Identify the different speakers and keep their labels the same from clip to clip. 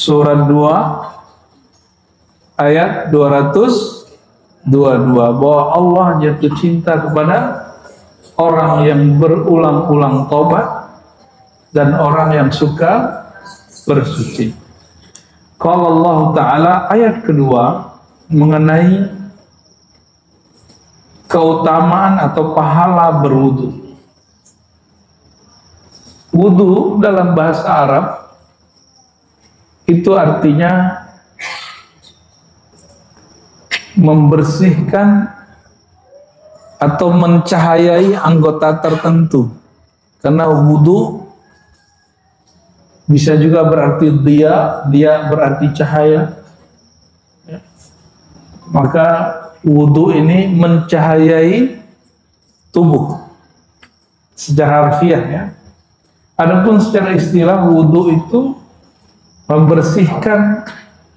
Speaker 1: surat 2 ayat 222 bahwa Allah jatuh cinta kepada orang yang berulang-ulang tobat dan orang yang suka bersuci. Kalau Allah Ta'ala ayat kedua mengenai keutamaan atau pahala berwudu. Wudu dalam bahasa Arab itu artinya membersihkan atau mencahayai anggota tertentu. Karena wudu bisa juga berarti dia berarti cahaya. Maka wudu ini mencahayai tubuh secara harfiah ya. Adapun secara istilah wudu itu membersihkan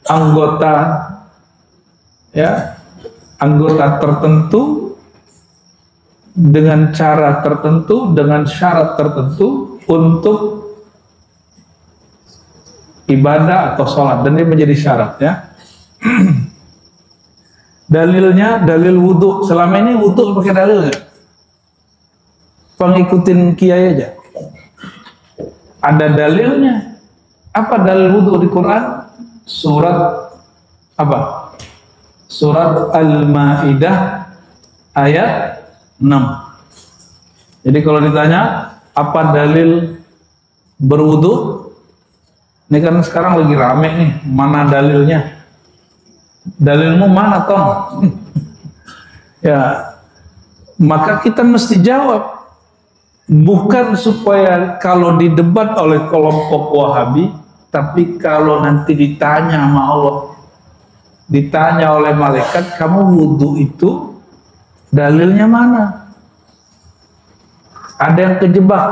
Speaker 1: anggota ya, anggota tertentu dengan cara tertentu, dengan syarat tertentu untuk ibadah atau sholat, dan ini menjadi syarat ya. Dalilnya dalil wudu. Selama ini wudu pakai dalil nggak? Pengikutin kiai aja. Ada dalilnya. Apa dalil wudu di Quran? Surat apa? Surat Al-Maidah ayat 6. Jadi kalau ditanya apa dalil berwudu, ini kan sekarang lagi rame nih, mana dalilnya? Dalilmu mana, Tom? Ya, maka kita mesti jawab. Bukan supaya kalau didebat oleh kelompok Wahabi, tapi kalau nanti ditanya sama Allah, ditanya oleh malaikat, kamu wudu itu dalilnya mana? Ada yang kejebak,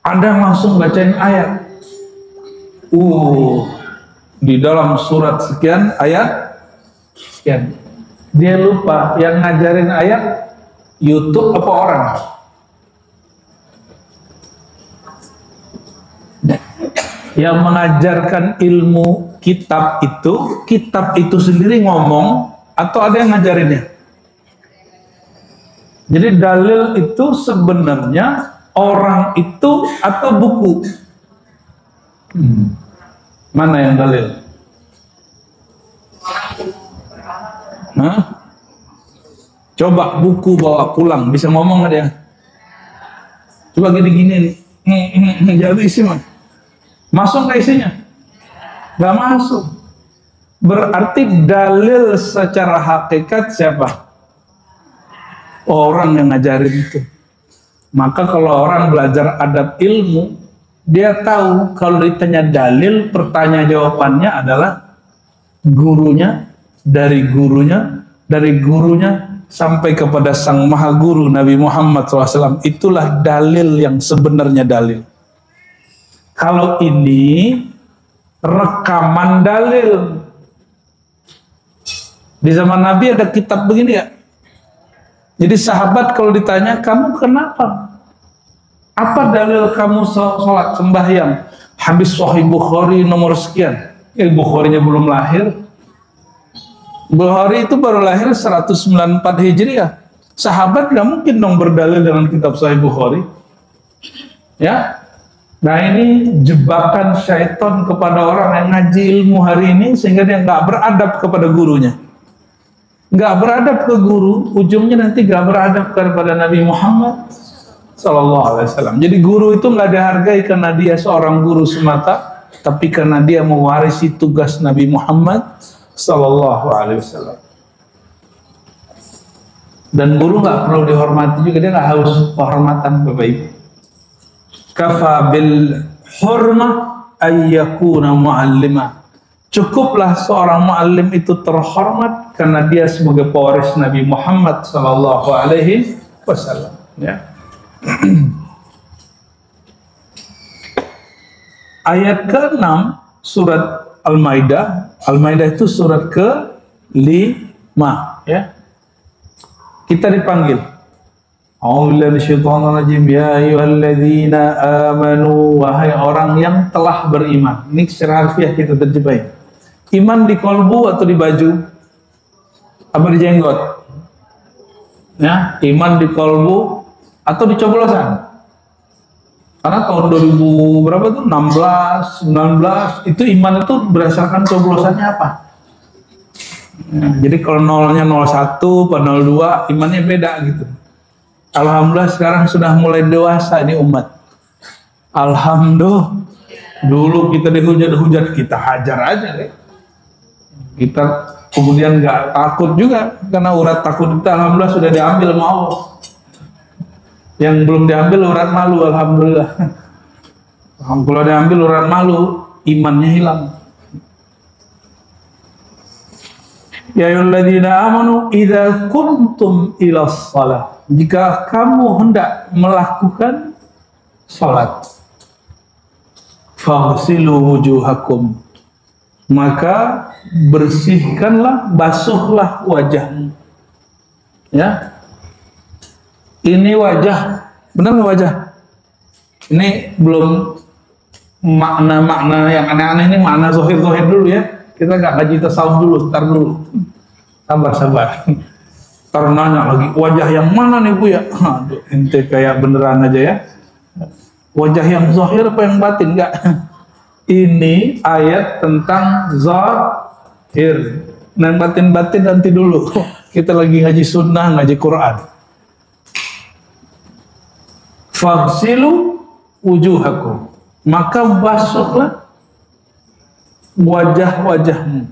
Speaker 1: ada yang langsung bacain ayat. Di dalam surat sekian ayat sekian. Dia lupa yang ngajarin ayat YouTube apa orang? Yang mengajarkan ilmu kitab itu sendiri ngomong atau ada yang ngajarinnya? Jadi dalil itu sebenarnya orang itu atau buku? Mana yang dalil? Hah? Coba buku bawa pulang, bisa ngomong nggak dia? Coba gini-gini nih, jadi isi mah. Masuk nggak isinya? Nggak masuk. Berarti dalil secara hakikat siapa? Orang yang ngajarin itu. Maka kalau orang belajar adab ilmu, dia tahu kalau ditanya dalil, pertanyaan jawabannya adalah gurunya, dari gurunya sampai kepada sang maha guru Nabi Muhammad SAW. Itulah dalil yang sebenarnya dalil. Kalau ini rekaman dalil. Di zaman Nabi ada kitab begini ya. Jadi sahabat kalau ditanya, kamu kenapa? Apa dalil kamu sholat sembahyang? Habis Sahih Bukhari nomor sekian. Bukharinya belum lahir. Bukhari itu baru lahir 194 Hijriah. Sahabat gak mungkin dong berdalil dengan kitab Sahih Bukhari. Ya. Nah ini jebakan syaitan kepada orang yang ngaji ilmu hari ini sehingga dia nggak beradab kepada gurunya, nggak beradab ke guru, ujungnya nanti nggak beradab kepada Nabi Muhammad SAW. Jadi guru itu nggak dihargai karena dia seorang guru semata, tapi karena dia mewarisi tugas Nabi Muhammad SAW. Dan guru nggak perlu dihormati juga, dia nggak harus penghormatan Bapak Ibu. Kafa bil hurmah ayyakuna mu'allima. Cukuplah seorang mu'allim itu terhormat karena dia sebagai pewaris Nabi Muhammad sallallahu alaihi wasallam, ya. Ayat ke-6 surat Al-Maidah. Al-Maidah itu surat ke-5, ya. Kita dipanggil A'udzubillahi minasyaitonirrajim. Ya ayyuhalladzina amanu, wahai orang yang telah beriman. Ini secara harfiah kita terjemahin. Iman di kolbu atau di baju? Apa di jenggot? Ya, iman di kolbu atau di coblosan? Karena tahun 2000 berapa tuh? 16, 19 itu iman itu berdasarkan coblosannya apa? Ya, jadi kalau nolnya 01, 02 imannya beda gitu. Alhamdulillah sekarang sudah mulai dewasa ini umat. Alhamdulillah. Dulu kita dihujat-hujat, kita hajar aja deh. Kita kemudian nggak takut juga karena urat takut kita alhamdulillah sudah diambil sama Allah. Yang belum diambil urat malu, alhamdulillah. Kalau diambil urat malu, imannya hilang. Ya ayyuhalladzina amanu idza kuntum ilas shalah. Jika kamu hendak melakukan salat, faghsilu wujuhakum, maka bersihkanlah, basuhlah wajahmu. Ya. Ini wajah, benar nggak wajah? Ini belum makna-makna yang aneh-aneh, ini makna zahir-zahir dulu ya. Kita nggak ngaji tasawuf dulu, ntar dulu. Sabar-sabar. Ntar nanya lagi, wajah yang mana nih Bu ya? Aduh, ente kayak beneran aja ya. Wajah yang zahir apa yang batin? Enggak. Ini ayat tentang zahir. Dan batin-batin nanti dulu. Kita lagi ngaji sunnah, ngaji Quran. Faghsilu wujuhakum, maka basuhlah wajah-wajahmu,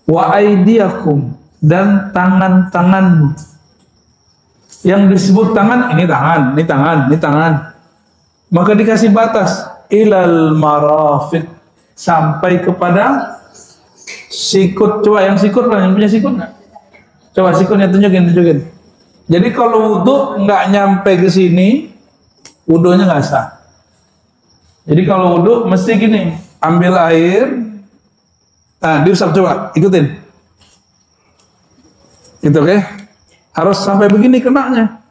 Speaker 1: wa aydiyakum, dan tangan-tanganmu. Yang disebut tangan, ini tangan, ini tangan, ini tangan. Maka dikasih batas ilal marafiq, sampai kepada sikut. Coba yang sikut lah, yang punya sikut nggak? Coba sikutnya tunjukin. Jadi kalau wudhu nggak nyampe ke sini, wudhunya nggak sah. Jadi kalau wudhu mesti gini, ambil air, nah diusap, coba ikutin. Gitu oke? Harus sampai begini kenanya.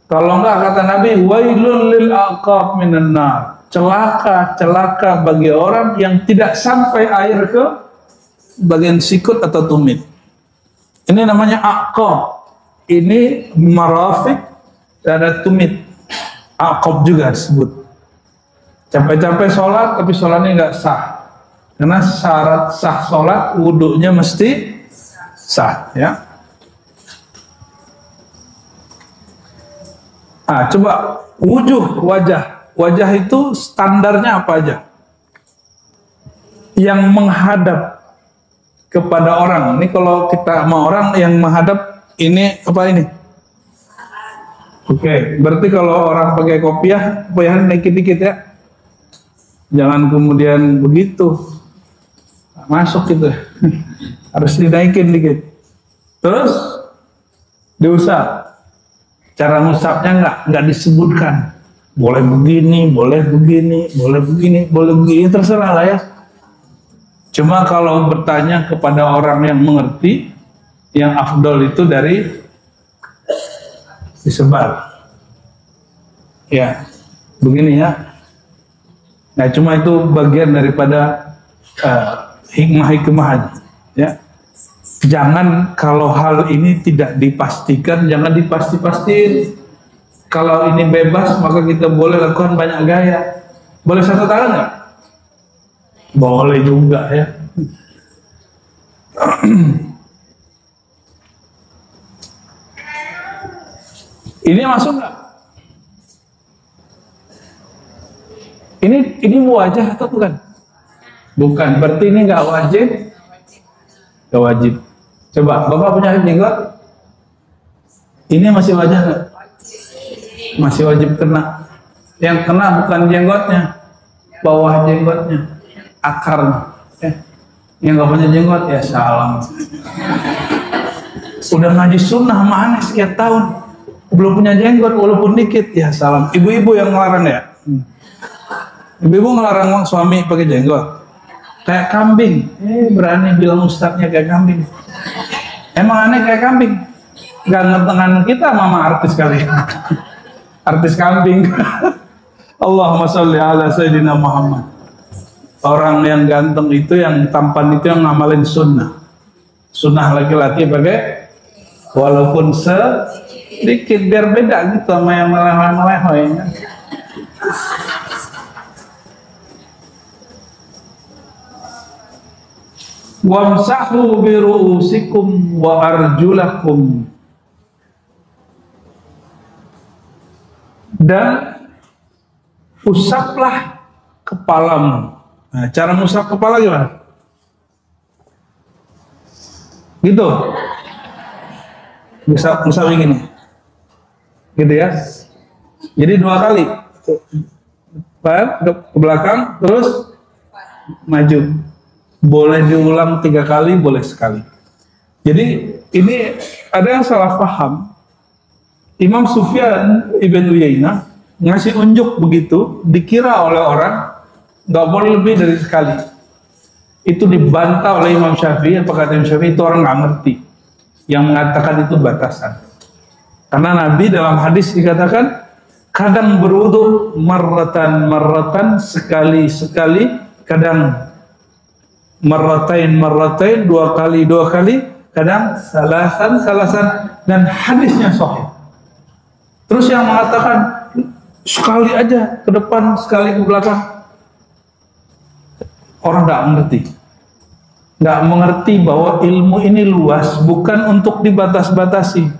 Speaker 1: Kalau enggak kata Nabi, wailul lil aqab minan nar. Celaka bagi orang yang tidak sampai air ke bagian sikut atau tumit. Ini namanya aqab. Ini marafiq dan ada tumit. Aqab juga disebut. Capek-capek sholat tapi sholatnya nggak sah. Karena syarat sah sholat wudhunya mesti sah, ya. Nah, coba wajah itu standarnya apa aja? Yang menghadap kepada orang. Ini kalau kita mau orang yang menghadap, ini apa ini? Oke, berarti kalau orang pakai kopiah naikin dikit ya. Jangan kemudian begitu masuk gitu. Harus dinaikin dikit. Terus diusap. Cara ngusapnya nggak disebutkan. Boleh begini, boleh begini, boleh begini, boleh begini, terserah lah ya. Cuma kalau bertanya kepada orang yang mengerti, yang afdol itu dari disebar. Ya, begini ya. Nah, cuma itu bagian daripada hikmah-hikmah, ya. Jangan kalau hal ini tidak dipastikan, jangan dipasti-pastiin. Kalau ini bebas, maka kita boleh lakukan banyak gaya. Boleh satu tangan nggak? Boleh juga ya. Ini masuk nggak? Ini wajah atau bukan? Bukan, berarti ini nggak wajib. Nggak wajib. Coba, Bapak punya jenggot? Ini masih wajah nggak? Masih wajib kena. Yang kena bukan jenggotnya, bawah jenggotnya, akarnya. Yang nggak punya jenggot ya salam. Udah ngaji sunnah mana sekian tahun, belum punya jenggot walaupun dikit ya salam. Ibu-ibu yang ngelarang ya. Ibu-ibu ngelarang suami pakai jenggot. Kayak kambing. Berani bilang ustadznya kayak kambing. Emang aneh kayak kambing. Gantengan kita mama artis kali. Artis kambing. Allahumma sholli ala Sayyidina Muhammad. Orang yang ganteng itu, yang tampan itu yang ngamalin sunnah. Sunnah laki-laki pakai walaupun sedikit biar beda gitu sama yang melehoi-melehoi. Wamsahu biru'usikum wa arjulakum, dan usaplah kepalamu. Nah, cara ngusap kepala gimana? Gitu. Bisa begini. Gitu ya. Jadi 2 kali. Ke belakang, terus maju. Boleh diulang 3 kali, boleh sekali. Jadi ini ada yang salah paham. Imam Sufyan ibn Uyainah ngasih unjuk begitu, dikira oleh orang nggak boleh lebih dari sekali. Itu dibantah oleh Imam Syafi'i. Apa kata Imam Syafi'i? Itu orang nggak ngerti. Yang mengatakan itu batasan. Karena Nabi dalam hadis dikatakan kadang berwudu marratan sekali, kadang marratain 2 kali, kadang salasan, dan hadisnya sahih. Terus yang mengatakan sekali aja ke depan, sekali ke belakang, orang nggak mengerti bahwa ilmu ini luas, bukan untuk dibatas-batasi.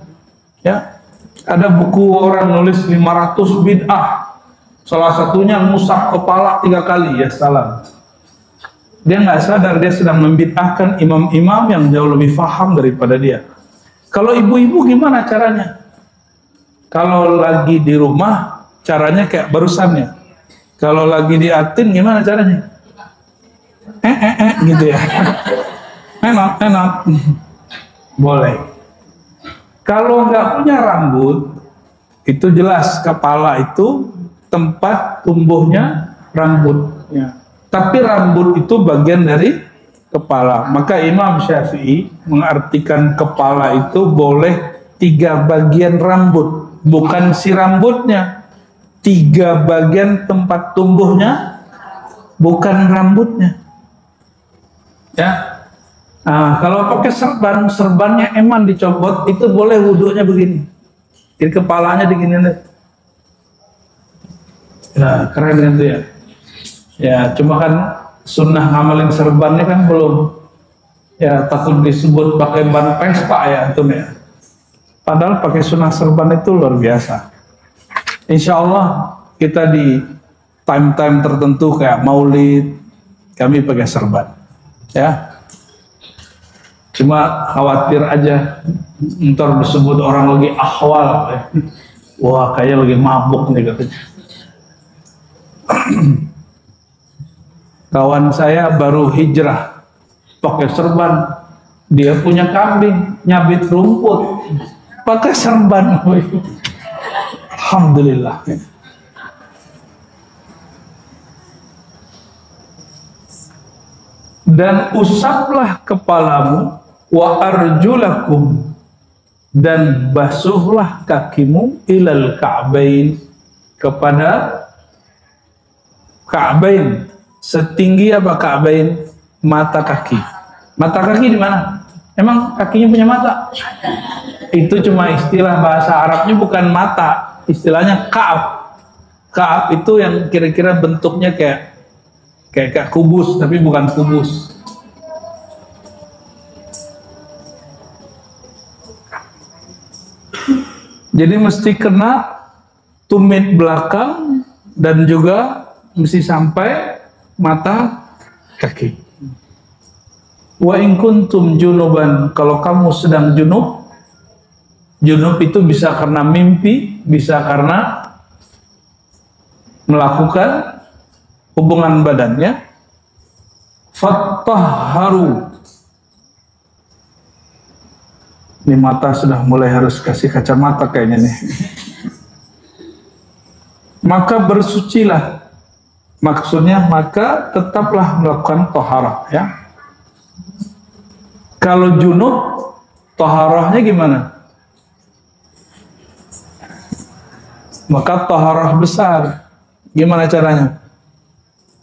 Speaker 1: Ya, ada buku orang nulis 500 bid'ah, salah satunya ngusap kepala 3 kali, ya salam. Dia nggak sadar dia sedang membid'ahkan imam-imam yang jauh lebih paham daripada dia. Kalau ibu-ibu gimana caranya? Kalau lagi di rumah caranya kayak barusannya. Kalau lagi di atin gimana caranya? Gitu ya. Enak. Boleh. Kalau nggak punya rambut, itu jelas kepala itu tempat tumbuhnya rambutnya. Tapi rambut itu bagian dari kepala. Maka Imam Syafi'i mengartikan kepala itu boleh 3 bagian rambut, bukan si rambutnya. 3 bagian tempat tumbuhnya, bukan rambutnya. Ya. Nah, kalau pakai serbannya eman dicopot, itu boleh wudhunya begini. Jadi kepalanya begini. Nah, keren kan itu ya. Ya, cuma kan sunnah ngamalin serbannya kan belum. Ya, takut disebut pakai ban Vespa ya antum ya. Padahal pakai sunnah serban itu luar biasa. Insya Allah kita di time-time tertentu kayak maulid, kami pakai serban. Ya, cuma khawatir aja ntar disebut orang lagi ahwal. Wah, kayaknya lagi mabuk nih katanya. Kawan saya baru hijrah pakai serban, dia punya kambing nyabit rumput pakai serban. Alhamdulillah. Dan usaplah kepalamu wa arjulakum, dan basuhlah kakimu ilal ka'bain, kepada ka'bain. Setinggi apa ka'bain? Mata kaki. Mata kaki di mana? Emang kakinya punya mata? Itu cuma istilah bahasa Arabnya, bukan mata. Istilahnya ka'ab. Ka'ab itu yang kira-kira bentuknya kayak kubus, tapi bukan kubus. Jadi mesti kena tumit belakang dan juga mesti sampai mata kaki. Wa in kuntum junuban, kalau kamu sedang junub. Junub itu bisa karena mimpi, bisa karena melakukan hubungan badannya. Fattahharu. Ini mata sudah mulai harus kasih kacamata kayaknya nih. Maka bersucilah. Maksudnya maka tetaplah melakukan toharah ya. Kalau junub toharahnya gimana? Maka taharah besar. Gimana caranya?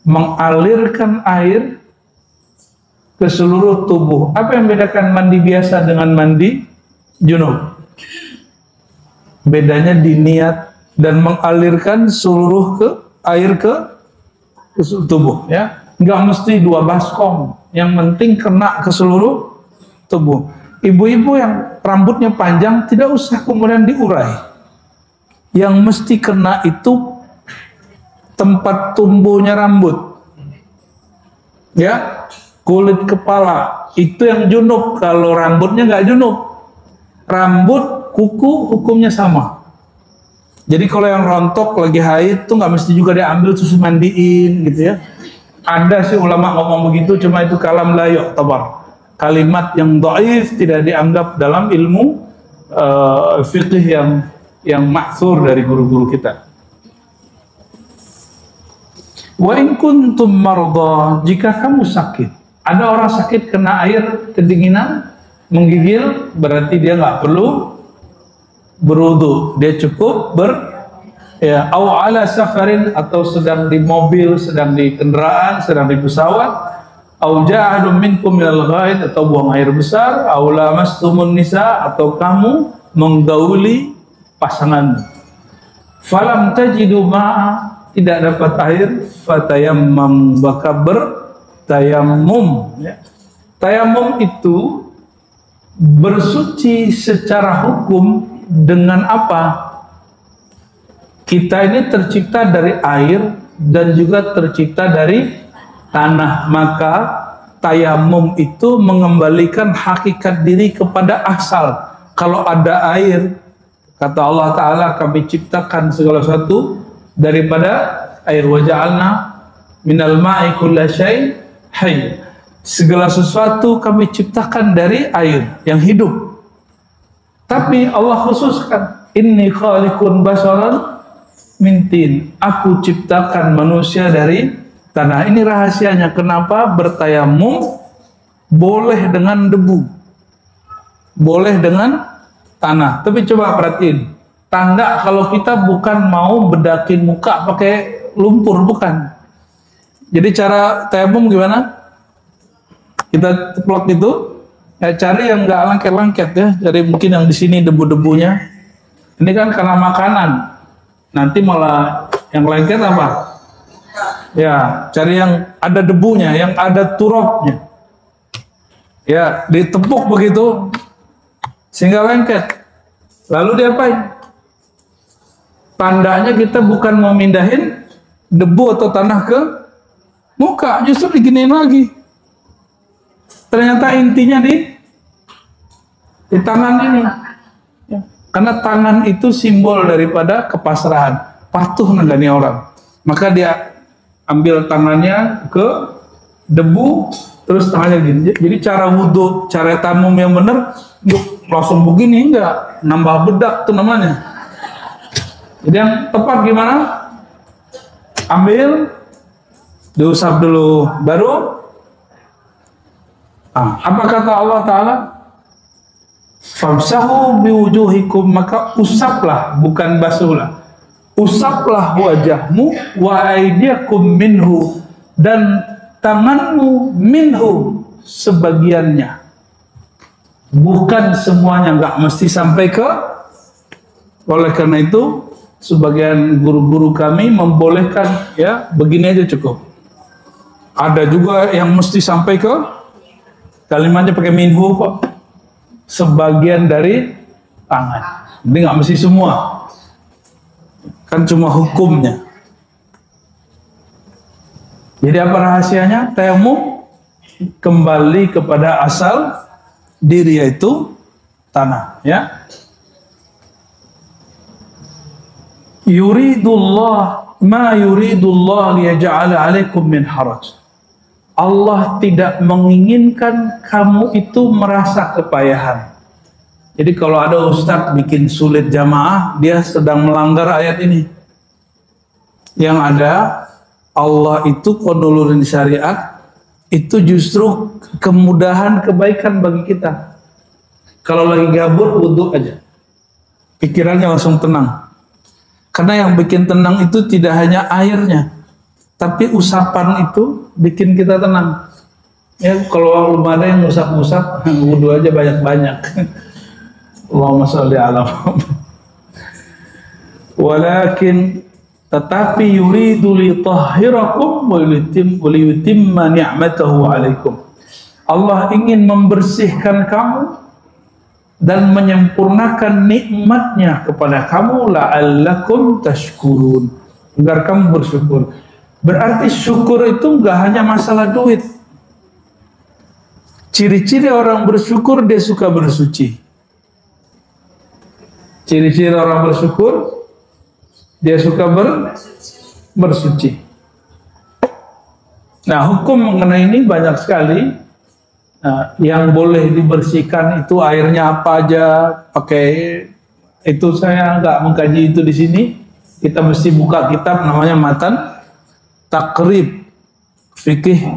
Speaker 1: Mengalirkan air ke seluruh tubuh. Apa yang membedakan mandi biasa dengan mandi junub? Bedanya di niat dan mengalirkan seluruh air ke seluruh tubuh, ya. Nggak mesti 2 baskom, yang penting kena ke seluruh tubuh. Ibu-ibu yang rambutnya panjang tidak usah kemudian diurai. Yang mesti kena itu tempat tumbuhnya rambut, ya, kulit kepala, itu yang junub. Kalau rambutnya nggak junub, rambut, kuku hukumnya sama. Jadi kalau yang rontok lagi haid tuh nggak mesti juga diambil terus mandiin gitu ya. Ada sih ulama ngomong begitu, cuma itu kalam la yu'tabar, kalimat yang dhaif, tidak dianggap dalam ilmu fikih yang ma'thur dari guru-guru kita. Wa in kuntum marda, jika kamu sakit, ada orang sakit kena air kedinginan menggigil, berarti dia nggak perlu berwudu, dia cukup au ala safarin, atau sedang di mobil, sedang di kendaraan, sedang di pesawat, au ja'adum minkum minal ghaid, atau buang air besar, au lamastumun nisa, atau kamu menggauli pasangan, falam tajidu ma'a, tidak dapat air, fatayammam, maka bertayammum, ya. Tayammum itu bersuci secara hukum dengan apa? Kita ini tercipta dari air dan juga tercipta dari tanah, maka tayammum itu mengembalikan hakikat diri kepada asal. Kalau ada air, kata Allah Ta'ala, kami ciptakan segala sesuatu daripada air. Wa ja'alna minal ma'i kulla syai' hayy, segala sesuatu kami ciptakan dari air yang hidup. Tapi Allah khususkan, inni khaliqun basaran min tin, aku ciptakan manusia dari tanah. Ini rahasianya kenapa bertayamum boleh dengan debu, boleh dengan tanah. Tapi coba perhatiin, tanda kalau kita bukan mau bedakin muka pakai lumpur, bukan. Jadi cara tayamum gimana? Kita teplok itu, ya, cari yang nggak lengket-lengket ya. Jadi mungkin yang di sini debu-debunya. Ini kan karena makanan. Nanti malah yang lengket apa? Ya, cari yang ada debunya, yang ada turapnya. Ya, ditepuk begitu sehingga lengket. Lalu diapain? Tandanya kita bukan mau mindahin debu atau tanah ke muka, justru diginiin lagi. Ternyata intinya di tangan ini. Ya. Karena tangan itu simbol daripada kepasrahan, patuh nenggani orang. Maka dia ambil tangannya ke debu, terus tangannya gini. Jadi cara wudhu, cara tamum yang benar, langsung begini, enggak, nambah bedak tuh namanya. Jadi yang tepat gimana? Ambil, diusap dulu, baru apa kata Allah Ta'ala? Famsahu biwujuhikum, maka usaplah, bukan basuhlah. Usaplah wajahmu, wa aydiyakum minhu, dan tanganmu minhu, sebagiannya. Bukan semuanya, nggak mesti sampai ke. Oleh karena itu, sebagian guru-guru kami membolehkan, ya, begini aja cukup. Ada juga yang mesti sampai ke, kalimatnya pakai minhu kok, sebagian dari tangan. Ini nggak mesti semua, kan cuma hukumnya. Jadi apa rahasianya? Tayamum kembali kepada asal diri, yaitu tanah, ya. Yuridullah ma yuridullah liyaj'ala 'alaikum min haraj. Allah tidak menginginkan kamu itu merasa kepayahan. Jadi kalau ada ustadz bikin sulit jamaah, dia sedang melanggar ayat ini. Yang ada, Allah itu konulurin syariat, itu justru kemudahan, kebaikan bagi kita. Kalau lagi gabut, wudhu aja, pikirannya langsung tenang. Karena yang bikin tenang itu tidak hanya airnya, tapi usapan itu bikin kita tenang. Ya, kalau belum ada yang ngusap-ngusap, wudhu aja banyak-banyak. Allahumma sholli ala Muhammad. Walakin tetapi yuridu li tahhirakum wa yutimma ni'matahu alaikum. Allah ingin membersihkan kamu dan menyempurnakan nikmatnya kepada kamu, la'allakum tashkurun, agar kamu bersyukur. Berarti syukur itu enggak hanya masalah duit. Ciri-ciri orang bersyukur, dia suka bersuci. Ciri-ciri orang bersyukur, dia suka bersuci. Nah, hukum mengenai ini banyak sekali. Nah, yang boleh dibersihkan itu airnya apa aja, pakai itu saya nggak mengkaji itu di sini. Kita mesti buka kitab namanya Matan Takrib Fikih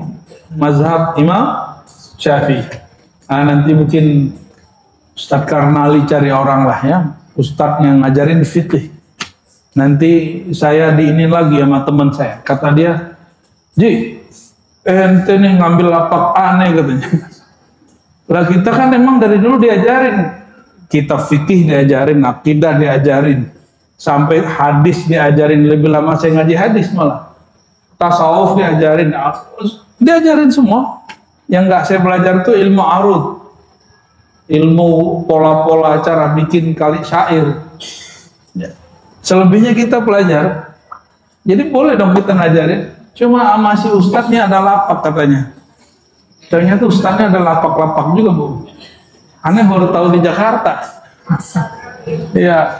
Speaker 1: Mazhab Imam Syafi'i. Nah, nanti mungkin Ustadz Karnali cari orang lah ya, Ustadz yang ngajarin fikih. Nanti saya diinin lagi sama teman saya. Kata dia, Ji, ente nih ngambil lapak aneh katanya. Lah kita kan emang dari dulu diajarin, kitab fikih diajarin, akidah diajarin, sampai hadis diajarin. Lebih lama saya ngaji hadis malah. Tasawuf diajarin semua. Yang nggak saya belajar itu ilmu arud, ilmu pola-pola cara bikin kali syair. Ya. Selebihnya kita belajar. Jadi boleh dong kita ngajarin. Cuma masih ustadznya ada lapak katanya. Ternyata ustadznya ada lapak-lapak juga, Bu. Aneh baru tahu di Jakarta. Ya.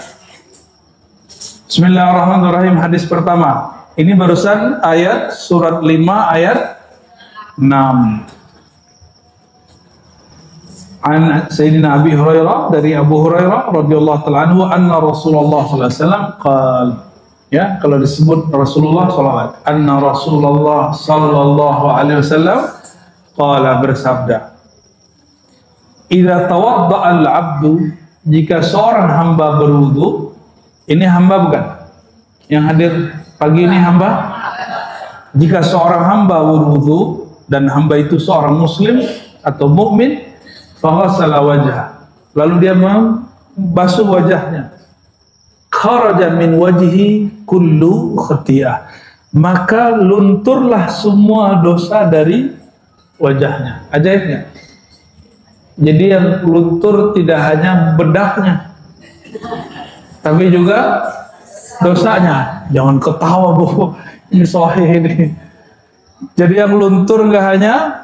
Speaker 1: Bismillahirrahmanirrahim. Hadis pertama. Ini barusan ayat surat 5 ayat 6. An Sayyidina Abi Hurairah, dari Abu Hurairah radhiyallahu ta'ala anhu, anna Rasulullah sallallahu alaihi wasallam qala, ya, kalau disebut Rasulullah sallallahu, anna Rasulullah sallallahu alaihi wasallam qala, bersabda, idza tawadda'a al-'abdu, jika seorang hamba berwudu. Ini hamba bukan? Yang hadir pagi ini hamba? Jika seorang hamba berwudu, dan hamba itu seorang muslim atau mukmin, faghasala wajhah, lalu dia membasuh wajahnya, kharaja min wajhi kullu khati'ah, maka lunturlah semua dosa dari wajahnya. Ajaibnya. Jadi yang luntur tidak hanya bedaknya, tapi juga dosanya. Jangan ketawa, Bu, ini sahih ini. Jadi yang luntur nggak hanya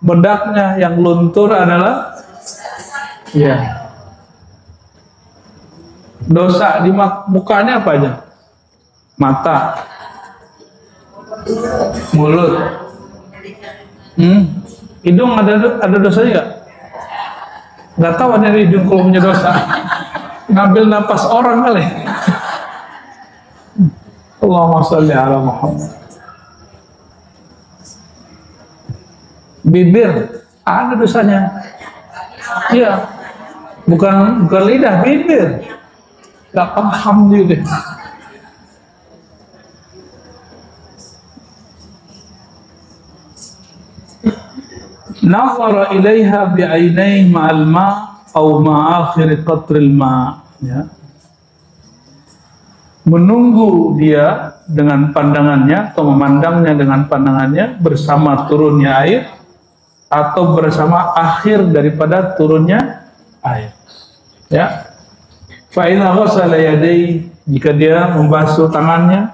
Speaker 1: bedaknya, yang luntur adalah ya dosa di mukanya. Apa aja? Mata, mulut, hidung ada dosanya nggak? Nggak tahu ada hidung kalau punya dosa. Ngambil napas orang kali. Allahumma sholli ala Muhammad. Bibir ada dosanya. Iya, bukan lidah, bibir. Gak paham juga. Nazara ilaiha bi'ainai ma'al ma' atau ma'akhir qatril ma', ya. Menunggu dia dengan pandangannya atau memandangnya dengan pandangannya bersama turunnya air, atau bersama akhir daripada turunnya air. Ya. Fa idza ghasala yadayhi, jika dia membasuh tangannya,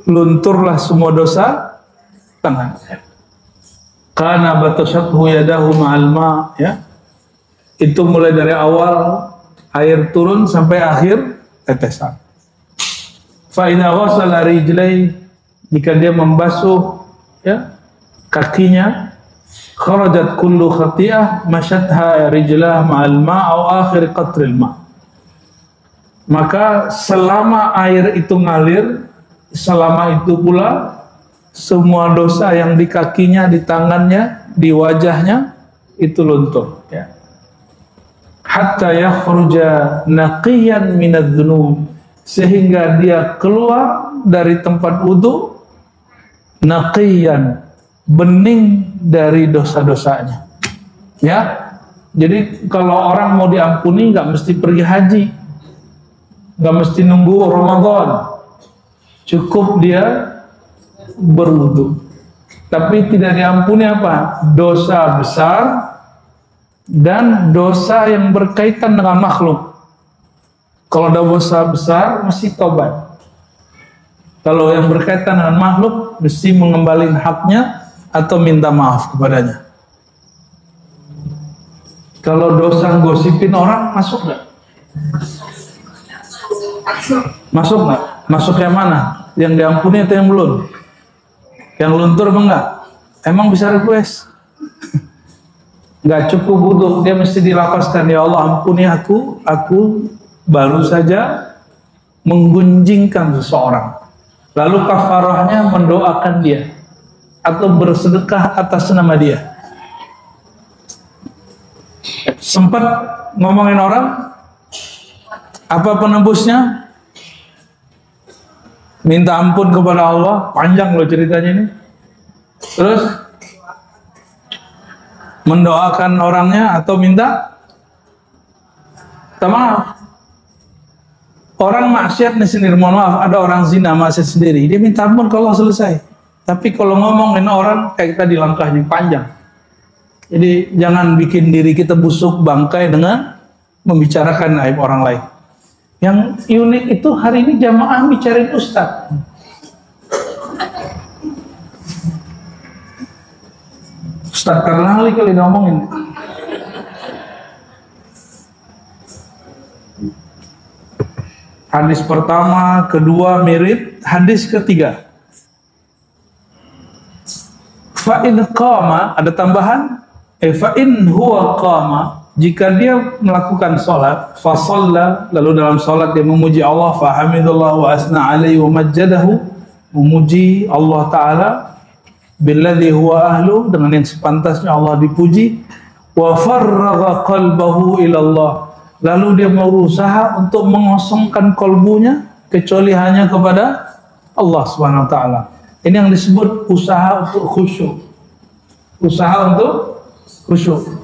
Speaker 1: lunturlah semua dosa tangannya. Kana batashathu yadahu ma'al ma', ya. Itu mulai dari awal air turun sampai akhir tetesan. Fa idza ghasala rijlaihi, jika dia membasuh, ya, kakinya, kharajat kullu khati'ah masyatha rijlah ma'al ma' au akhir qatril ma', maka selama air itu ngalir, selama itu pula semua dosa yang di kakinya, di tangannya, di wajahnya itu luntur, ya. hatta yakhruja naqiyan minadz-dzunub, sehingga dia keluar dari tempat wudu naqiyan, bening dari dosa-dosanya. Ya, jadi kalau orang mau diampuni nggak mesti pergi haji, nggak mesti nunggu Ramadan, cukup dia berwudu. Tapi tidak diampuni apa? Dosa besar dan dosa yang berkaitan dengan makhluk. Kalau ada dosa besar mesti tobat. Kalau yang berkaitan dengan makhluk mesti mengembalikan haknya atau minta maaf kepadanya. Kalau dosa gosipin orang masuk nggak? Masuk nggak? Masuk yang mana? Yang diampuni atau yang belum? Yang luntur apa enggak? Emang bisa request? Nggak cukup wudu, dia mesti dilafazkan, ya Allah ampuni aku baru saja menggunjingkan seseorang. Lalu kafarahnya mendoakan dia atau bersedekah atas nama dia. Sempat ngomongin orang, apa penebusnya? Minta ampun kepada Allah, panjang loh ceritanya ini. Terus mendoakan orangnya atau minta maaf. Orang maksiat nih sendiri, mohon maaf, ada orang zina maksiat sendiri, dia minta ampun kalau selesai. Tapi kalau ngomongin orang kayak tadi langkahnya panjang. Jadi jangan bikin diri kita busuk bangkai dengan membicarakan aib orang lain. Yang unik itu hari ini jamaah bicarain ustaz. Ustaz Karnali kali ngomongin. Hadis pertama, kedua mirip, hadis ketiga. Fa in qama, ada tambahan, fa in huwa qama, jika dia melakukan salat, fa shalla, lalu dalam salat dia memuji Allah, fa hamidallah wa asna alaihi wa majjadahu, memuji Allah taala billadzi huwa ahlu, dengan yang sepantasnya Allah dipuji, wa farragha qalbahu ila Allah, lalu dia berusaha untuk mengosongkan kalbunya kecuali hanya kepada Allah Subhanahu wa taala. Ini yang disebut usaha untuk khusyuk. Usaha untuk khusyuk.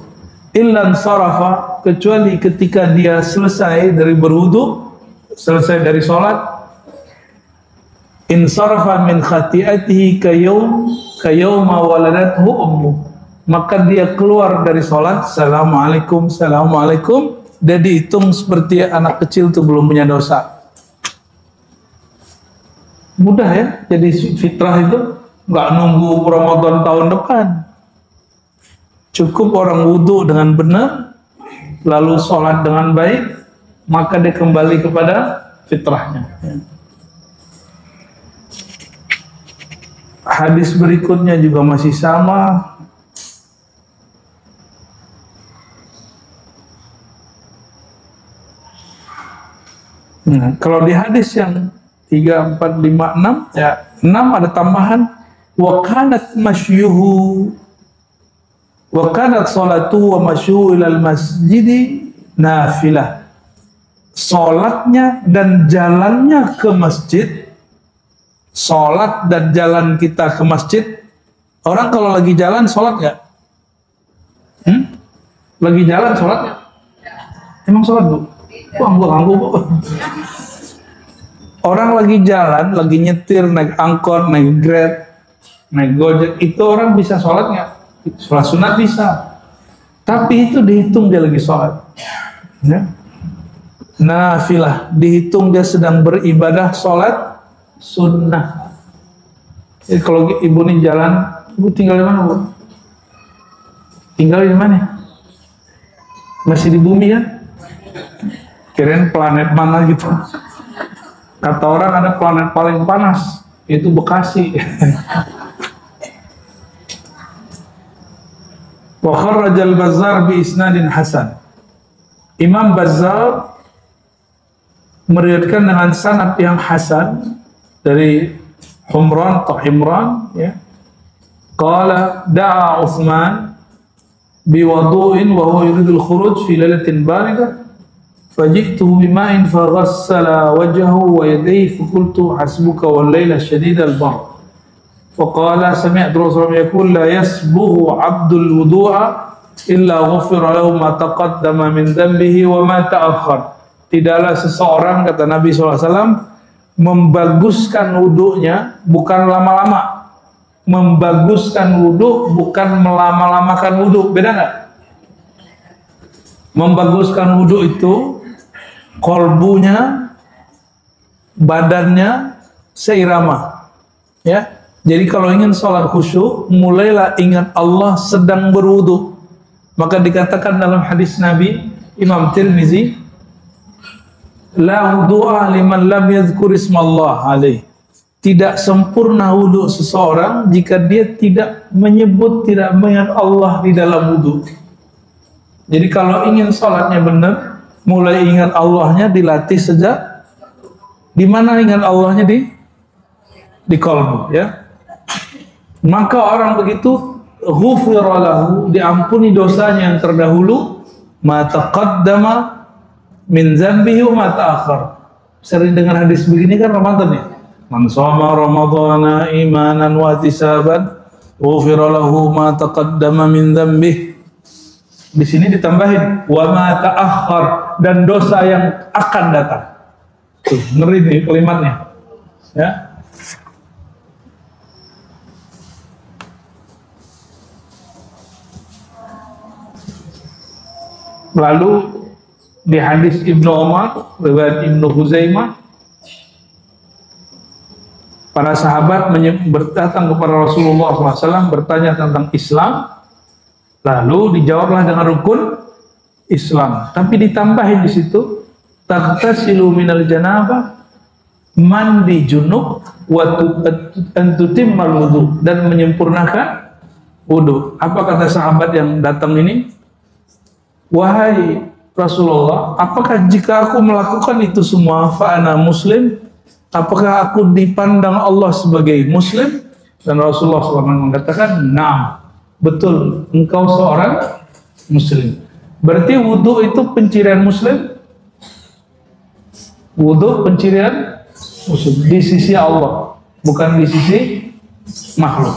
Speaker 1: Illan sarafa, kecuali ketika dia selesai dari berwudu, selesai dari salat, in sarafa min khati'atihi kayawma waladathu ummu, maka dia keluar dari salat, assalamualaikum, assalamualaikum, dia dihitung seperti anak kecil itu belum punya dosa. Mudah ya, jadi fitrah itu nggak nunggu Ramadan tahun depan. Cukup orang wudu dengan benar, lalu sholat dengan baik, maka dia kembali kepada fitrahnya. Hadis berikutnya juga masih sama. Nah, kalau di hadis yang 3, 4, 5, 6, ya 6 ada tambahan, wa kanat masyuhu wa kanat salatu wa masyuhu ilal masjidi nafilah. Salatnya dan jalannya ke masjid, salat dan jalan kita ke masjid. Orang kalau lagi jalan salat nggak? Lagi jalan salat nggak? Emang salat bu? Wah, ganggu bu. Orang lagi jalan, lagi nyetir, naik angkot, naik Grab, naik Gojek, itu orang bisa sholat nggak? Sholat sunat bisa, tapi itu dihitung dia lagi sholat. Ya. Nafilah, dihitung dia sedang beribadah sholat sunnah. Jadi kalau ibu nih jalan, ibu tinggal di mana bu? Tinggal di mana? Masih di bumi kan? Kirain planet mana gitu. Kata orang ada planet paling panas, itu Bekasi. Wa kharrajal Bazzar bi isnadin hasan. Imam Bazzar meriwayatkan dengan sanad yang hasan dari Humran atau Himran, ya. Qala da'a Utsman, biwudu'in wa huwa yuridul khuruj fi lailatin baridah faji'tuhu bima'in faghassala wajhahu wa yadayhi faqultu hasbuka wal laila shadidal bar faqala sami'tu Rasulullah yaqul la yasbughu 'abdul wudu'a illa ghufira lahu ma taqaddama min dhanbihi wa ma ta'akhkhar. Tidaklah seseorang, kata Nabi SAW, membaguskan wudunya bukan lama-lama. Membaguskan wudu bukan melama-lamakan wudu. Beda nggak? Membaguskan wudu itu kolbunya, badannya seirama. Ya. Jadi kalau ingin sholat khusyuk, mulailah ingat Allah sedang berwudu. Maka dikatakan dalam hadis Nabi Imam Tirmizi, la wudu'a liman lam yadhkur ismallah alaih. Tidak sempurna wudu seseorang jika dia tidak menyebut, tidak mengingat Allah di dalam wudu. Jadi kalau ingin sholatnya benar, mulai ingat Allahnya dilatih sejak di mana ingat Allahnya di qalbu, ya. Maka orang begitu ghufira lahu, diampuni dosanya yang terdahulu, ma taqaddama min dzambihi wa ma ta'akhkhar. Sering dengar hadis begini kan Ramadan ya. Man shoma ramadhana imanan wa ihtisaban ghufira lahu ma taqaddama min dzambihi. Di sini ditambahin wa ma ta'akhkhar, dan dosa yang akan datang. Tuh, ngeri nih kalimatnya. Ya. Lalu di hadis Ibnu Umar, riwayat Ibnu Huzaimah, para sahabat datang kepada Rasulullah SAW bertanya tentang Islam, lalu dijawablah dengan rukun Islam. Tapi ditambahin di situ, taghtasilu minal janabah, mandi junub, wa tutimmal wudu, dan menyempurnakan wudu. Apa kata sahabat yang datang ini? Wahai Rasulullah, apakah jika aku melakukan itu semua, fa'ana muslim, apakah aku dipandang Allah sebagai muslim? Dan Rasulullah SAW mengatakan, na'am, betul, engkau seorang muslim. Berarti wudu itu pencirian muslim? Wudu pencirian muslim di sisi Allah, bukan di sisi makhluk.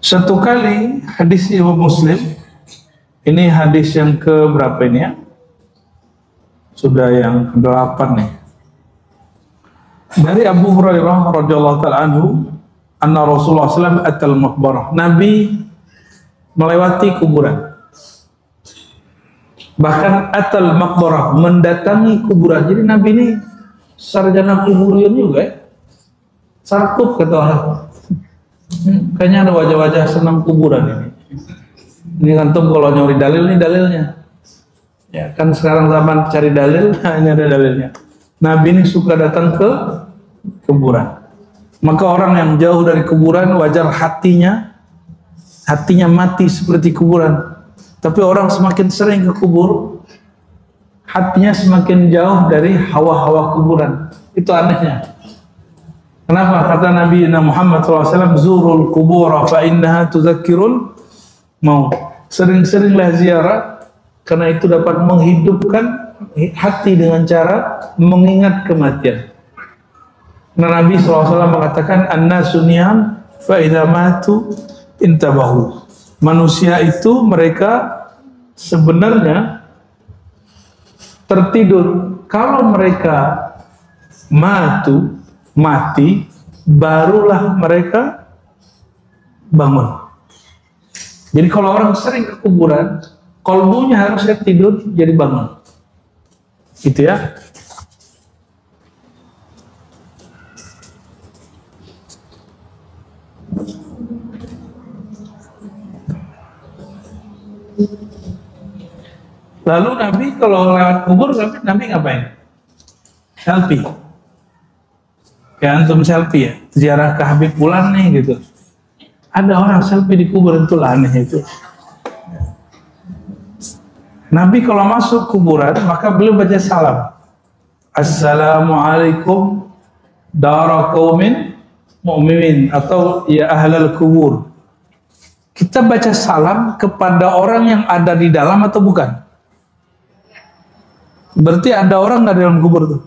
Speaker 1: Satu kali hadis Imam Muslim, ini hadis yang ke berapa ini ya? Sudah yang ke-8 nih. Dari Abu Hurairah radhiyallahu taala anhu, anna Rasulullah sallallahu alaihi wasallam atal maqbarah. Nabi melewati kuburan. Bahkan atal maqbarah, mendatangi kuburan. Jadi Nabi ini sarjana kuburian juga ya. Sarkup kata orang. Kayaknya ada wajah-wajah senang kuburan ini. Ini antum kalau nyuri dalil, ini dalilnya. Ya kan sekarang zaman cari dalil, ini ada dalilnya. Nabi ini suka datang ke kuburan. Maka orang yang jauh dari kuburan wajar hatinya mati seperti kuburan. Tapi orang semakin sering ke kubur, hatinya semakin jauh dari hawa-hawa kuburan. Itu anehnya. Kenapa? Kata Nabi Muhammad SAW, zurul kubura fa innaha tuzakkirul maut. Sering-seringlah ziarah, karena itu dapat menghidupkan hati dengan cara mengingat kematian. Nah, Nabi SAW mengatakan, an-nasu niyam fa idza matu intabahu. Manusia itu mereka sebenarnya tertidur. Kalau mereka mati, barulah mereka bangun. Jadi kalau orang sering ke kuburan, kolbunya harusnya tidur jadi bangun. Gitu ya. Lalu Nabi kalau lewat kubur, Nabi ngapain? Selfie. Kayak antum selfie ya, ziarah ke Habib Fulan nih gitu. Ada orang selfie di kubur, itu aneh itu. Nabi kalau masuk kuburan maka beliau baca salam. Assalamualaikum dara qaumin mu'minin, atau ya ahlal kubur. Kita baca salam kepada orang yang ada di dalam atau bukan? Berarti ada orang nggak di dalam kubur tuh?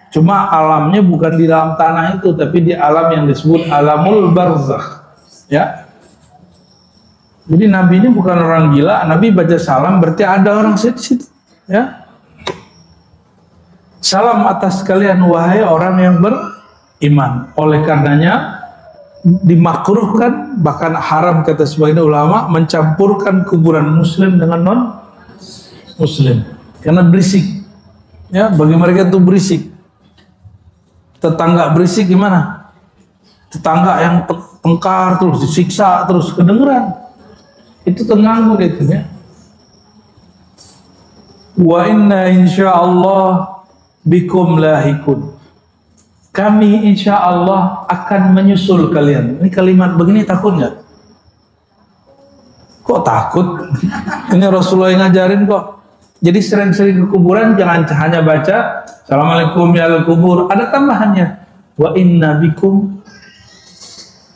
Speaker 1: Cuma alamnya bukan di dalam tanah itu, tapi di alam yang disebut alamul barzakh. Ya. Jadi Nabi ini bukan orang gila. Nabi baca salam berarti ada orang di situ. Ya. Salam atas kalian wahai orang yang beriman. Oleh karenanya dimakruhkan, bahkan haram kata sebagian ulama, mencampurkan kuburan muslim dengan non muslim karena berisik. Ya, bagi mereka itu berisik. Tetangga berisik gimana? Tetangga yang tengkar terus disiksa terus kedengeran, itu terganggu gitu ya. Wa inna insyaallah bikum lahikun. Kami insya Allah akan menyusul kalian. Ini kalimat begini takut nggak? Kok takut? Ini Rasulullah yang ngajarin kok. Jadi sering-sering ke kuburan jangan hanya baca Assalamualaikum ya al-kubur. Ada tambahannya. Wa inna bikum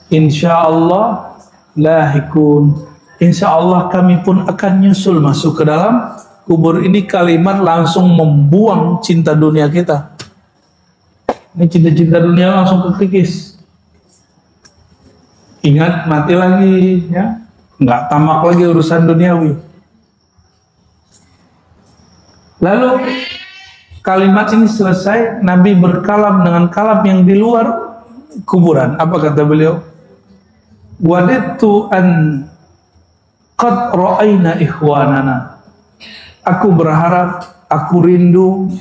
Speaker 1: insya Allah lahikun. Insya Allah kami pun akan nyusul masuk ke dalam kubur. Ini kalimat langsung membuang cinta dunia kita. Ini cinta-cinta dunia langsung kekikis. Ingat mati lagi, ya, nggak tamak lagi urusan duniawi. Lalu kalimat ini selesai, Nabi berkalam dengan kalam yang di luar kuburan. Apa kata beliau? Wadidtu an qad ra'ayna ikhwanana. Aku berharap, aku rindu.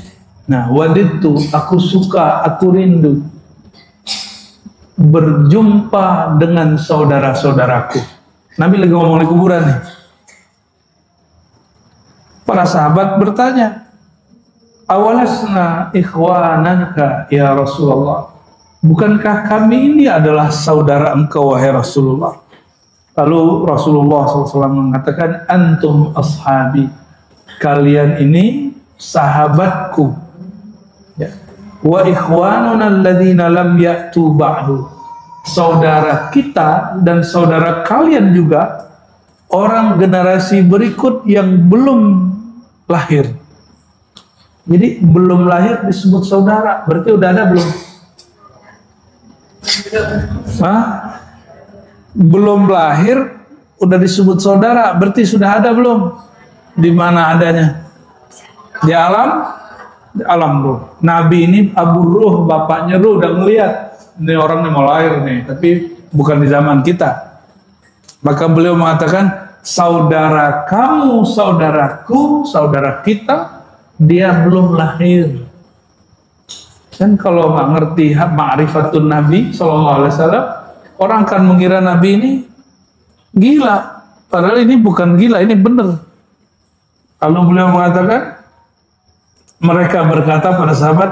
Speaker 1: Nah, wadidtu, aku suka, aku rindu berjumpa dengan saudara-saudaraku. Nabi lagi ngomong di kuburan nih. Para sahabat bertanya, awalasna ikhwananka ya Rasulullah? Bukankah kami ini adalah saudara engkau wahai Rasulullah? Lalu Rasulullah SAW mengatakan, antum ashabi, kalian ini sahabatku. Ya. Wa ikhwanuna alladzina lam ya'tu ba'du. Saudara kita dan saudara kalian juga orang generasi berikut yang belum lahir. Jadi belum lahir disebut saudara, berarti udah ada belum? Hah? Belum lahir udah disebut saudara, berarti sudah ada belum? Di mana adanya? Di alam? Di alam ruh. Nabi ini Abu Ruh, bapaknya Ruh, udah ngeliat ini orang nih mau lahir nih, tapi bukan di zaman kita. Maka beliau mengatakan, saudara kamu, saudaraku, saudara kita, dia belum lahir. Dan kalau nggak ngerti ma'rifatun Nabi SAW, orang akan mengira Nabi ini gila. Padahal ini bukan gila, ini benar. Lalu beliau mengatakan, mereka berkata pada sahabat,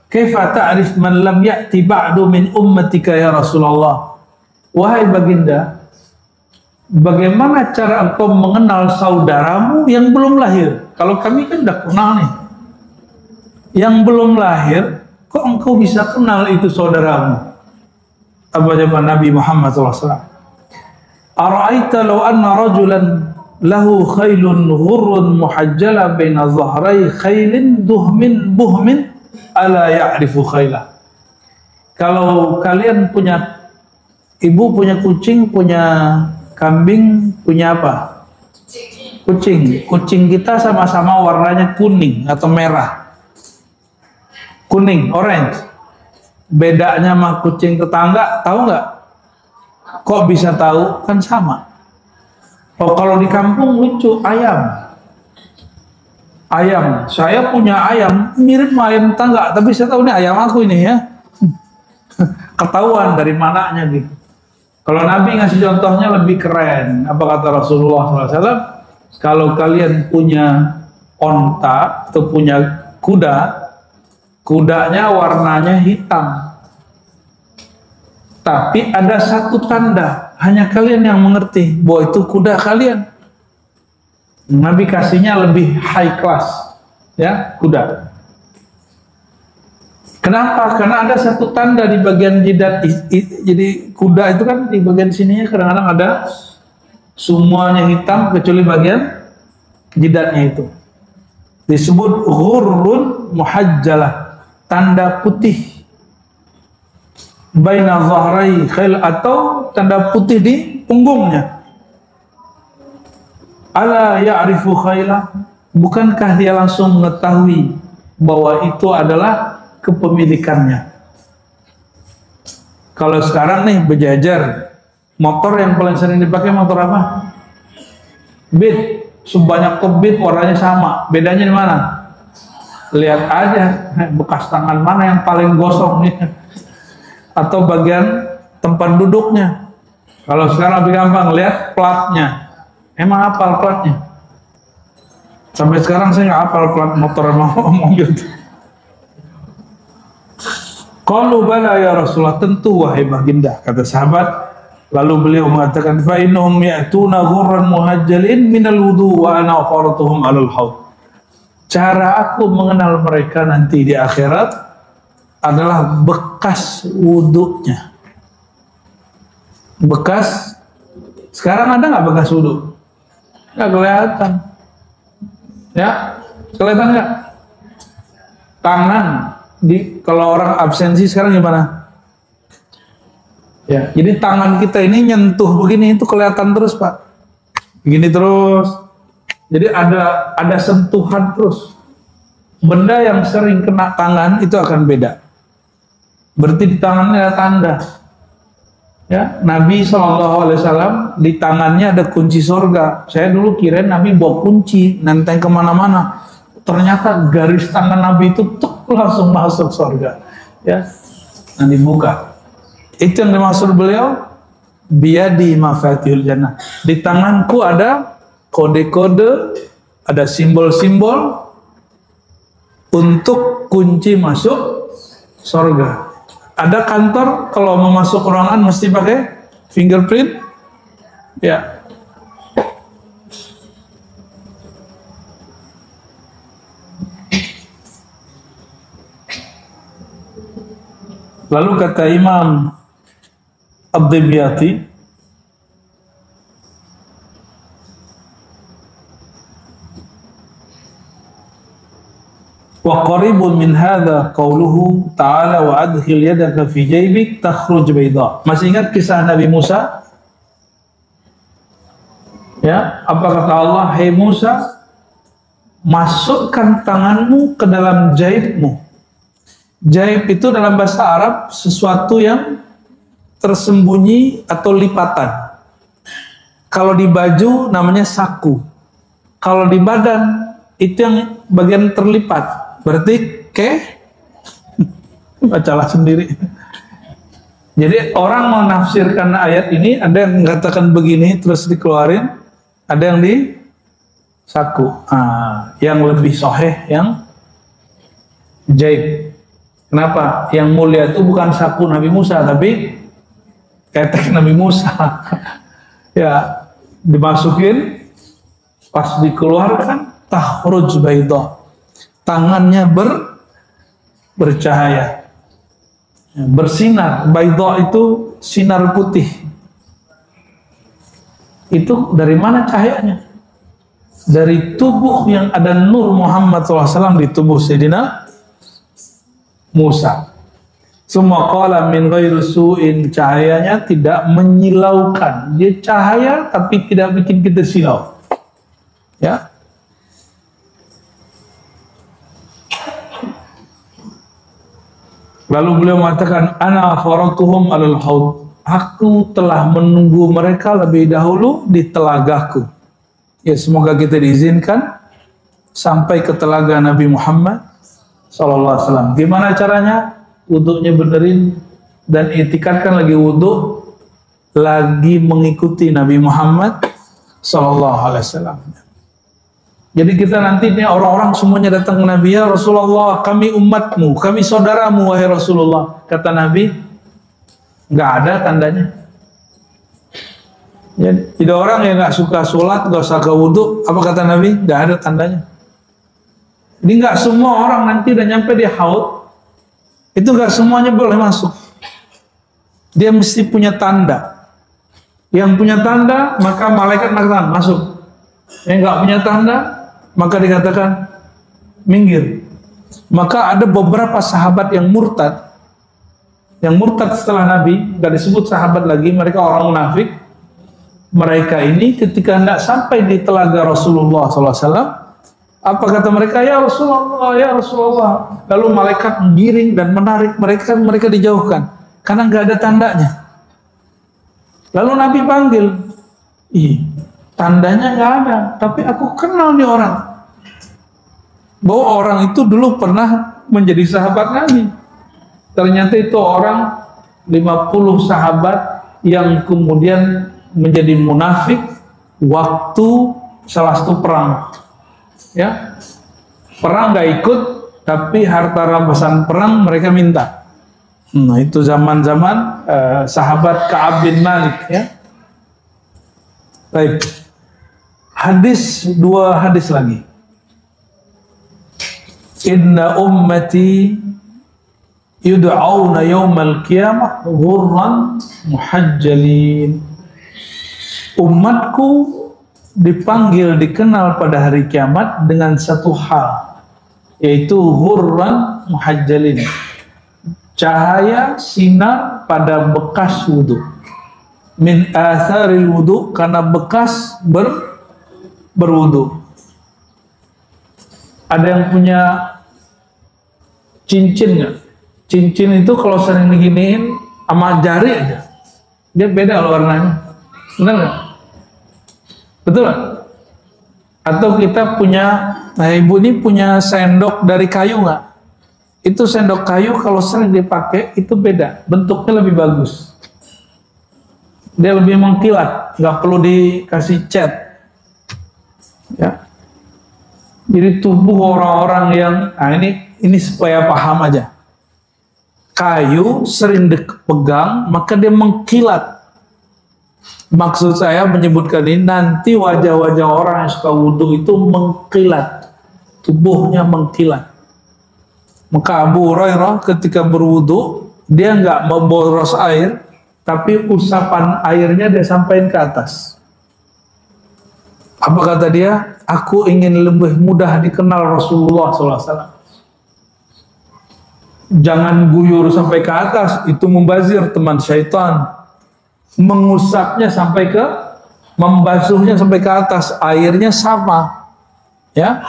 Speaker 1: kaifa ta'rif man lam ya'ti ba'du min ummatika ya Rasulullah? Wahai baginda, bagaimana cara engkau mengenal saudaramu yang belum lahir? Kalau kami kan udah kenal nih. Yang belum lahir, kok engkau bisa kenal itu saudaramu? Apa jawaban Nabi Muhammad SAW? Ara'aita law anna rajulan lahu khailun ghurrun muhajjala baina dhahrai khailin duhmin buhmin ala ya'rifu khailah. Kalau kalian punya ibu, punya kucing, punya kambing, punya apa? Kucing. Kucing kita sama-sama warnanya kuning atau merah. Kuning, orange. Bedanya sama kucing tetangga, tahu nggak? Kok bisa tahu? Kan sama. Oh, kalau di kampung lucu, ayam. Ayam, saya punya ayam mirip ayam tetangga, tapi saya tahu ini ayam aku ini ya. Ketahuan dari mananya gitu. Kalau Nabi ngasih contohnya lebih keren. Apa kata Rasulullah SAW? Kalau kalian punya onta atau punya kuda, kudanya warnanya hitam. Tapi ada satu tanda, hanya kalian yang mengerti bahwa itu kuda kalian. Nabi kasihnya lebih high class, ya, kuda. Kenapa? Karena ada satu tanda di bagian jidat. Jadi kuda itu kan di bagian sininya kadang-kadang ada semuanya hitam kecuali bagian jidatnya itu. Disebut ghurrun muhajjalah, tanda putih. Baina dhahrai khail, atau tanda putih di punggungnya. Ala ya'rifu khailah, bukankah dia langsung mengetahui bahwa itu adalah kepemilikannya? Kalau sekarang nih berjajar, motor yang paling sering dipakai motor apa? Beat, sebanyak Beat warnanya sama, bedanya di mana? Lihat aja bekas tangan mana yang paling gosong nih, atau bagian tempat duduknya. Kalau sekarang lebih gampang, lihat platnya. Emang hafal platnya? Sampai sekarang saya nggak hafal plat motor sama mobil. Qalu bala ya Rasulullah, tentu wahai baginda, kata sahabat. Lalu beliau mengatakan, fa innahum ya'tuna ghurran muhajjalin minal wudu wa ana faratuhum 'alal haud. Cara aku mengenal mereka nanti di akhirat adalah bekas wudunya. Bekas, sekarang ada nggak bekas wudu? Nggak kelihatan. Ya, kelihatan nggak? Tangan, kalau orang absensi sekarang gimana? Ya, jadi tangan kita ini nyentuh begini itu kelihatan terus, Pak. Begini terus. Jadi ada sentuhan terus. Benda yang sering kena tangan itu akan beda. Berarti di tangannya ada tanda. Ya, Nabi SAW di tangannya ada kunci surga. Saya dulu kira Nabi bawa kunci nenteng kemana-mana. Ternyata garis tangan Nabi itu langsung masuk surga. Ya, nanti buka. Itu yang dimaksud beliau, biyadi mafatihul jannah. Di tanganku ada kode-kode, ada simbol-simbol untuk kunci masuk surga. Ada kantor kalau mau masuk ruangan mesti pakai fingerprint, ya. Lalu kata Imam Ad-Dimyati, wa qaribun min hadha qauluhu ta'ala wa adkhil yadaka fi jaybik takhruj bayda. Masih ingat kisah Nabi Musa? Ya, apa kata Allah? Hai Musa, masukkan tanganmu ke dalam jaibmu. Jaib itu dalam bahasa Arab sesuatu yang tersembunyi atau lipatan. Kalau di baju namanya saku. Kalau di badan itu yang bagian terlipat. Berarti bacalah sendiri. Jadi orang menafsirkan ayat ini, ada yang mengatakan begini terus dikeluarin, ada yang di saku. Yang lebih sahih yang jaib. Kenapa? Yang mulia itu bukan saku Nabi Musa, tapi ketek Nabi Musa. Ya, dimasukin, pas dikeluarkan, takhruj bayda. Tangannya bercahaya, bersinar. Bayda itu sinar putih. Itu dari mana cahayanya? Dari tubuh yang ada nur Muhammad SAW di tubuh Sayyidina Musa. Semua qala min ghairi su'in, cahayanya tidak menyilaukan. Dia cahaya tapi tidak bikin kita silau. Ya. Lalu beliau mengatakan, ana faratuhum alal haud. Aku telah menunggu mereka lebih dahulu di telagaku. Ya, semoga kita diizinkan sampai ke telaga Nabi Muhammad SAW. Gimana caranya? Wudhunya benerin dan itikadkan lagi wudhu, lagi mengikuti Nabi Muhammad SAW. Jadi kita nanti ini orang-orang semuanya datang ke Nabi, ya Rasulullah, kami umatmu, kami saudaramu wahai Rasulullah. Kata Nabi, nggak ada tandanya. Jadi orang yang nggak suka sholat, nggak usah ke wudhu, apa kata Nabi? Nggak ada tandanya. Jadi nggak semua orang nanti udah nyampe di haud, itu nggak semuanya boleh masuk. Dia mesti punya tanda. Yang punya tanda, maka malaikat mengatakan masuk. Yang nggak punya tanda, maka dikatakan minggir. Maka ada beberapa sahabat yang murtad. Yang murtad setelah Nabi, nggak disebut sahabat lagi, mereka orang munafik. Mereka ini ketika hendak sampai di telaga Rasulullah SAW, apa kata mereka? Ya Rasulullah, ya Rasulullah. Lalu malaikat giring dan menarik mereka dijauhkan karena nggak ada tandanya. Lalu Nabi panggil, tandanya nggak ada, tapi aku kenal nih orang. Bahwa orang itu dulu pernah menjadi sahabat Nabi. Ternyata itu orang 50 sahabat yang kemudian menjadi munafik waktu salah satu perang. Ya, perang nggak ikut, tapi harta rampasan perang mereka minta. Nah, itu zaman-zaman sahabat Ka'ab bin Malik. Ya, baik. Dua hadis lagi. Inna ummati yud'auna yawmal qiyamah ghurran muhajjalin. Umatku dipanggil, dikenal pada hari kiamat dengan satu hal, yaitu ghurran muhajjalin, cahaya sinar pada bekas wudu, min atharil wudu, karena bekas berwudu. Ada yang punya cincin nggak? Cincin itu kalau sering diginiin sama jari aja, dia beda loh warnanya. Benar nggak? Betul nggak? Atau kita punya, nah ibu ini punya sendok dari kayu nggak? Itu sendok kayu kalau sering dipakai itu beda, bentuknya lebih bagus. Dia lebih mengkilat, nggak perlu dikasih cat. Ya. Jadi tubuh orang-orang yang, nah ini supaya paham aja. Kayu sering dipegang, maka dia mengkilat. Maksud saya menyebutkan ini, nanti wajah-wajah orang yang suka wudhu itu mengkilat, tubuhnya mengkilat. Maka Abu Hurairah ketika berwudhu, dia nggak memboros air, tapi usapan airnya dia sampaikan ke atas. Apa kata dia? Aku ingin lebih mudah dikenal Rasulullah SAW. Jangan guyur sampai ke atas, itu membazir, teman syaitan. Mengusapnya sampai ke, membasuhnya sampai ke atas, airnya sama. Ya.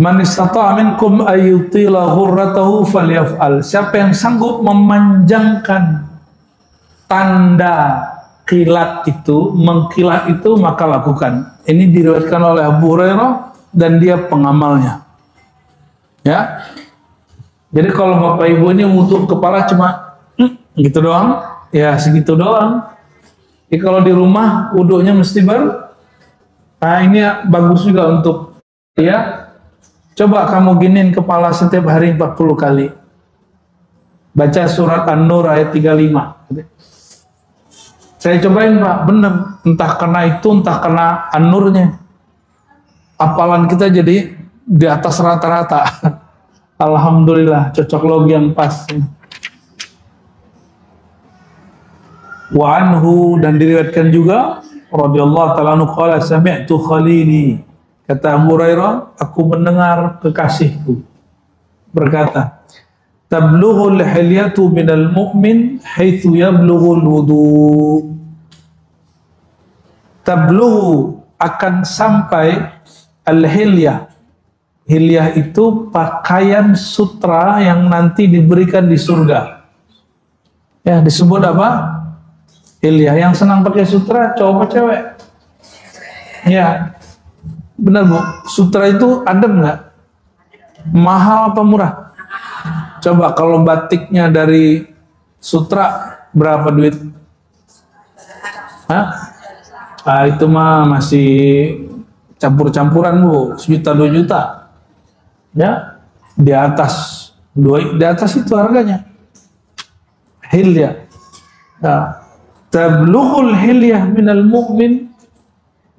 Speaker 1: Man istata'a minkum ayyutila ghurratahu falyaf'al. Siapa yang sanggup memanjangkan tanda kilat itu, mengkilat itu, maka lakukan. Ini diriwayatkan oleh Abu Hurairah dan dia pengamalnya. Ya. Jadi kalau Bapak Ibu ini untuk kepala cuma gitu doang, ya segitu doang. Jadi kalau di rumah wudhunya mesti nah ini bagus juga untuk ya. Coba kamu giniin kepala setiap hari 40 kali. Baca surat An-Nur ayat 35. Saya cobain Pak, bener. Entah kena itu, entah kena An-Nurnya. Hafalan kita jadi di atas rata-rata. Alhamdulillah, cocok logi yang pas. Wa anhu, dan diriwayatkan juga radhiyallahu ta'ala anhu qala sami'tu khalili, kata Abu Hurairah, aku mendengar kekasihku berkata, tablughul hilyatu minal mu'min haitsu yablughul wudu. Tablughu, akan sampai, al-hilyah, hilyah itu pakaian sutra yang nanti diberikan di surga. Ya, disebut apa? Hilyah. Yang senang pakai sutra cowok apa cewek? Ya, benar Bu. Sutra itu adem nggak? Mahal apa murah? Coba kalau batiknya dari sutra berapa duit? Hah? Ah, itu mah masih campur-campuran Bu, 1 juta 2 juta. Ya, di atas di atas itu harganya. Hilyah. Nah, Tablughul hilyah minal mu'min,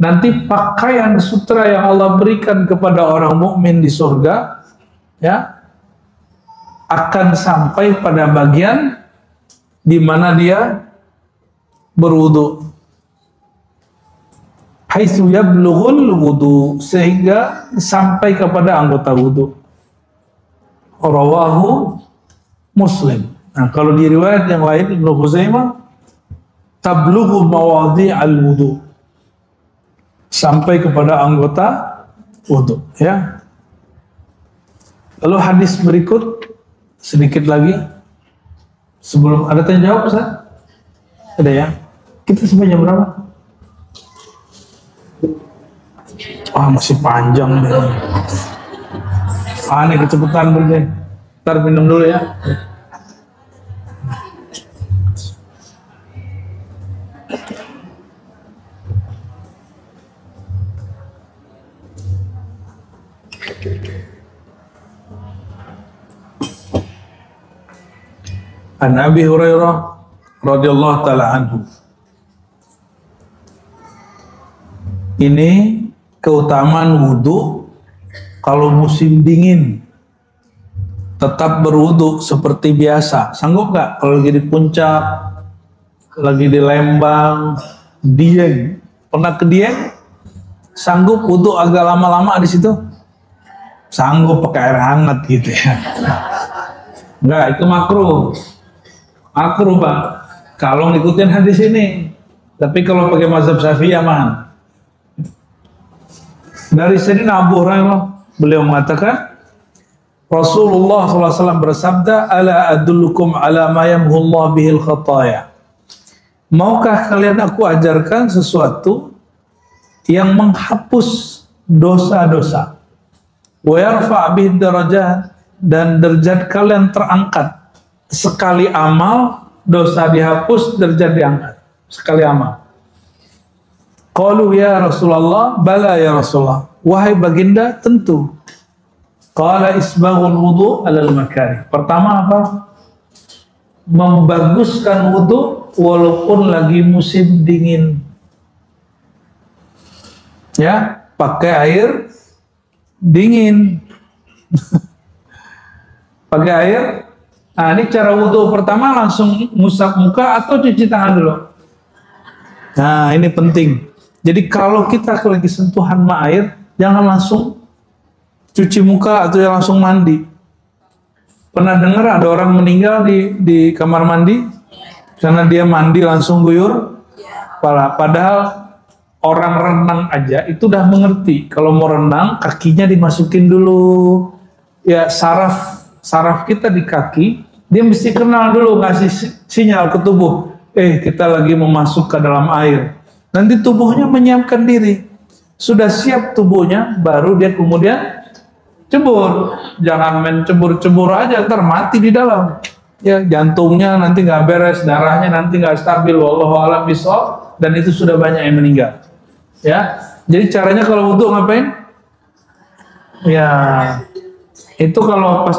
Speaker 1: nanti pakaian sutra yang Allah berikan kepada orang mukmin di surga, ya, akan sampai pada bagian di mana dia berwudu. Haitsu yablughul wudu, sehingga sampai kepada anggota wudu. Rawahu Muslim. Nah, kalau di riwayat yang lain Ibnu Khuzaimah, tablughu mawadhi'al wudu, sampai kepada anggota wudu, ya. Lalu hadis berikut sedikit lagi sebelum ada tanya jawab, Ustaz? Ada ya? Kita sampai jam berapa? Masih panjang deh. Ini kecepatan berarti. Ntar minum dulu ya. An Abi Hurairah radhiyallahu taala anhu. Ini keutamaan wudu kalau musim dingin. Tetap berwudu seperti biasa. Sanggup nggak kalau lagi di puncak, lagi di Lembang, Dieng? Pernah ke Dieng? Sanggup wudu agak lama-lama di situ? Sanggup pakai air hangat gitu ya? Enggak, itu makruh. Makruh, Pak. Kalau ngikutin hadis ini. Tapi kalau pakai mazhab Syafi'i aman. Dari Sayyidina Abu Hurairah, beliau mengatakan, Rasulullah SAW bersabda, ala adullukum ala ma yamhullah bihil khataya. Maukah kalian aku ajarkan sesuatu yang menghapus dosa-dosa, wa yarfa' bihid darajat, dan derajat kalian terangkat. Sekali amal dosa dihapus, derajat diangkat. Sekali amal. Qalu ya Rasulullah, bala ya Rasulullah. Wahai baginda, tentu. Qala isbaghul wudu alal makari. Pertama apa? Membaguskan wudu walaupun lagi musim dingin. Ya, pakai air dingin. Pakai air. Nah, ini cara wudu pertama langsung ngusap muka atau cuci tangan dulu. Nah, ini penting. Jadi kalau kita lagi sentuhan air, jangan langsung cuci muka atau langsung mandi. Pernah dengar ada orang meninggal di kamar mandi karena dia mandi langsung guyur? Padahal orang renang aja itu udah mengerti. Kalau mau renang, kakinya dimasukin dulu. Ya, saraf kita di kaki, dia mesti kenal dulu, ngasih sinyal ke tubuh. Kita lagi mau masuk ke dalam air. Nanti tubuhnya menyiapkan diri. Sudah siap tubuhnya, baru dia kemudian cebur. Jangan main cebur-cebur aja, ntar mati di dalam. Ya, jantungnya nanti nggak beres, darahnya nanti nggak stabil. Wallahu a'lam bishawab. Dan itu sudah banyak yang meninggal. Ya, jadi caranya kalau wudu ngapain? Ya, itu kalau pas